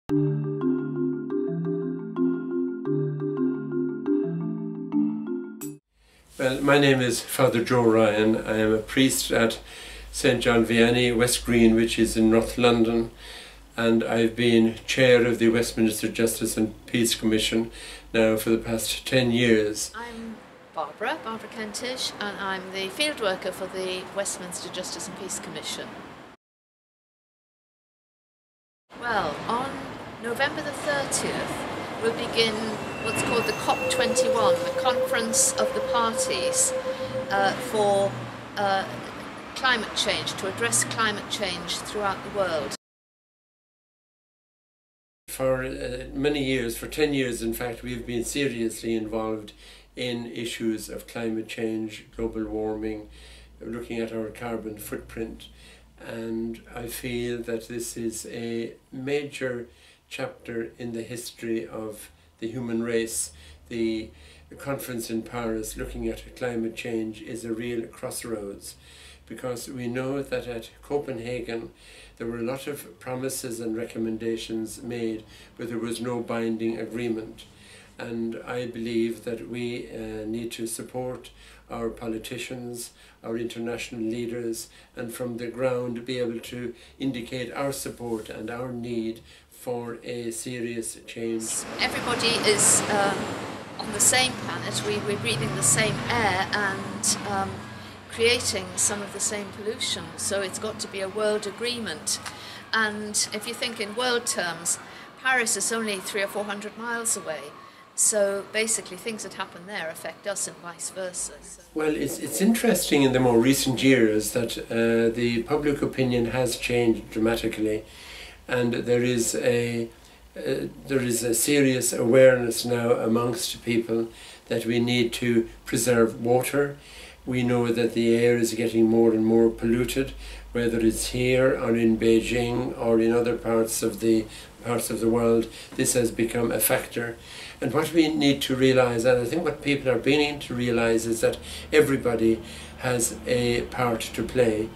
Well, my name is Father Joe Ryan. I am a priest at St John Vianney, West Green, which is in North London, and I've been chair of the Westminster Justice and Peace Commission now for the past 10 years. I'm Barbara Kentish, and I'm the field worker for the Westminster Justice and Peace Commission. Well, on November the 30th, we'll begin what's called the COP21, the Conference of the Parties for climate change, to address climate change throughout the world. For many years, for 10 years in fact, we've been seriously involved in issues of climate change, global warming, looking at our carbon footprint, and I feel that this is a major chapter in the history of the human race. The conference in Paris looking at climate change is a real crossroads, because we know that at Copenhagen there were a lot of promises and recommendations made, but there was no binding agreement. And I believe that we need to support our politicians, our international leaders, and from the ground be able to indicate our support and our need for a serious change. Everybody is on the same planet, we're breathing the same air and creating some of the same pollution, so it's got to be a world agreement. And if you think in world terms, Paris is only 300 or 400 miles away. So basically things that happen there affect us and vice versa. Well, it's interesting in the more recent years that the public opinion has changed dramatically, and there is a serious awareness now amongst people that we need to preserve water. We know that the air is getting more and more polluted, whether it's here or in Beijing or in other parts of the world. This has become a factor. And what we need to realise, and I think what people are beginning to realise, is that everybody has a part to play.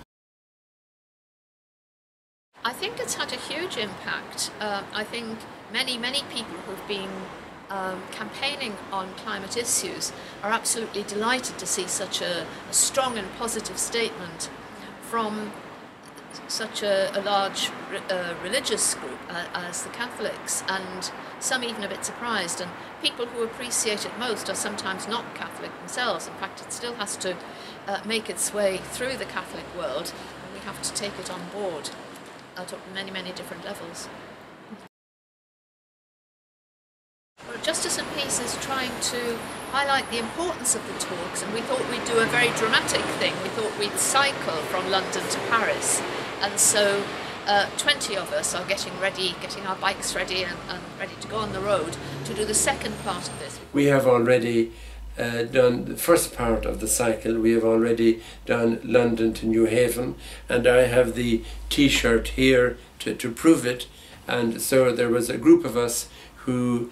I think it's had a huge impact. I think many people who've been campaigning on climate issues are absolutely delighted to see such a strong and positive statement from such a large religious group as the Catholics, and some even a bit surprised. And people who appreciate it most are sometimes not Catholic themselves. In fact, it still has to make its way through the Catholic world, and we have to take it on board at many different levels. Well, Justice and Peace is trying to highlight the importance of the talks, and we thought we'd do a very dramatic thing. We thought we'd cycle from London to Paris, and so 20 of us are getting our bikes ready and ready to go on the road to do the second part of this. We have already done the first part of the cycle. We have already done London to New Haven, and I have the t-shirt here to prove it. And so there was a group of us who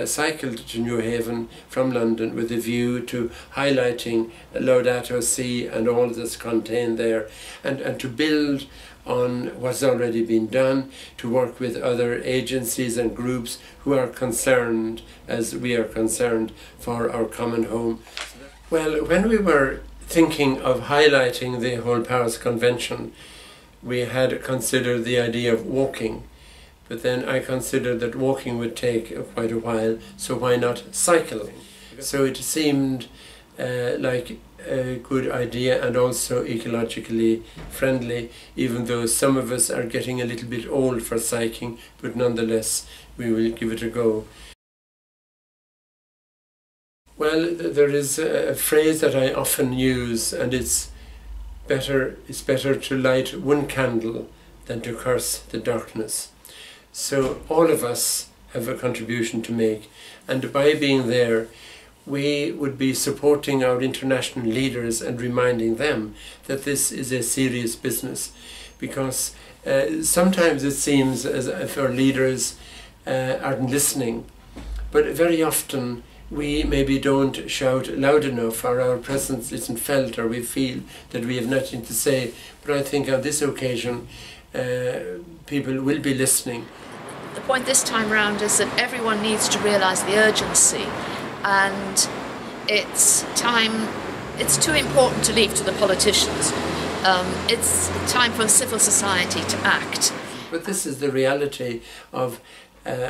cycled to New Haven from London with a view to highlighting Laudato Si and all that's contained there, and to build on what's already been done, to work with other agencies and groups who are concerned, as we are concerned, for our common home. Well, when we were thinking of highlighting the whole Paris Convention, we had considered the idea of walking. But then I considered that walking would take quite a while, so why not cycle? So it seemed like a good idea, and also ecologically friendly, even though some of us are getting a little bit old for cycling, but nonetheless we will give it a go. Well, there is a phrase that I often use, and it's better to light one candle than to curse the darkness. So all of us have a contribution to make, and by being there we would be supporting our international leaders and reminding them that this is a serious business, because sometimes it seems as if our leaders aren't listening, but very often we maybe don't shout loud enough, or our presence isn't felt, or we feel that we have nothing to say. But I think on this occasion people will be listening. the point this time round is that everyone needs to realise the urgency, and it's too important to leave to the politicians. It's time for civil society to act. But this is the reality of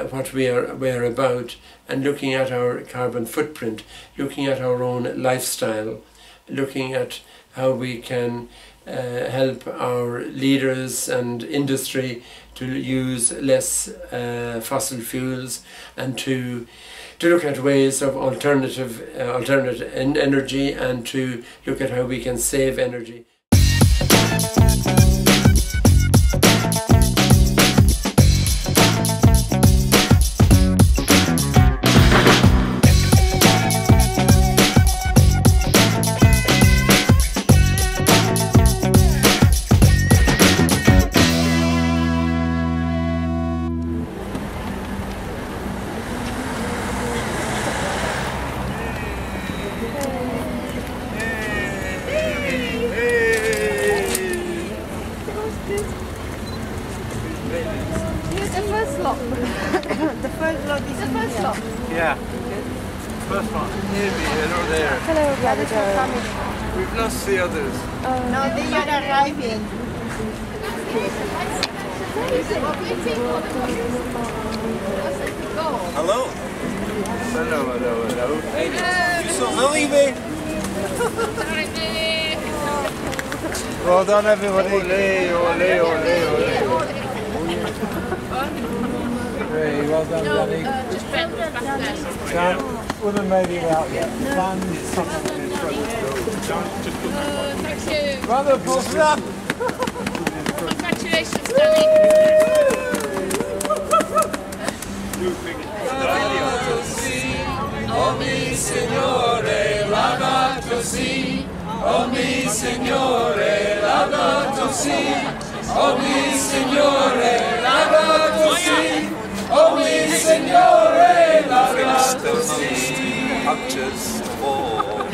what we're about, and looking at our carbon footprint, looking at our own lifestyle, looking at how we can help our leaders and industry to use less fossil fuels, and to look at ways of alternate energy, and to look at how we can save energy. The first lot is the first lot. Yeah. First one. Here we are there. Hello, brother. We've lost the others. No, they are arriving. Hello. Hello. Hey, you saw Lily, mate? Well done, everybody. Ole. Hey, well done, Danny. Just back there. Dan, wouldn't have made it out yet. Dan is something in front. Thank you. Brother, pull it up. Congratulations, Danny. Oh mi Signore, laudato si. Oh mi Signore, laudato si. Oh mi Signore, laudato si. Oh mi Signore, laudato si. Pictures for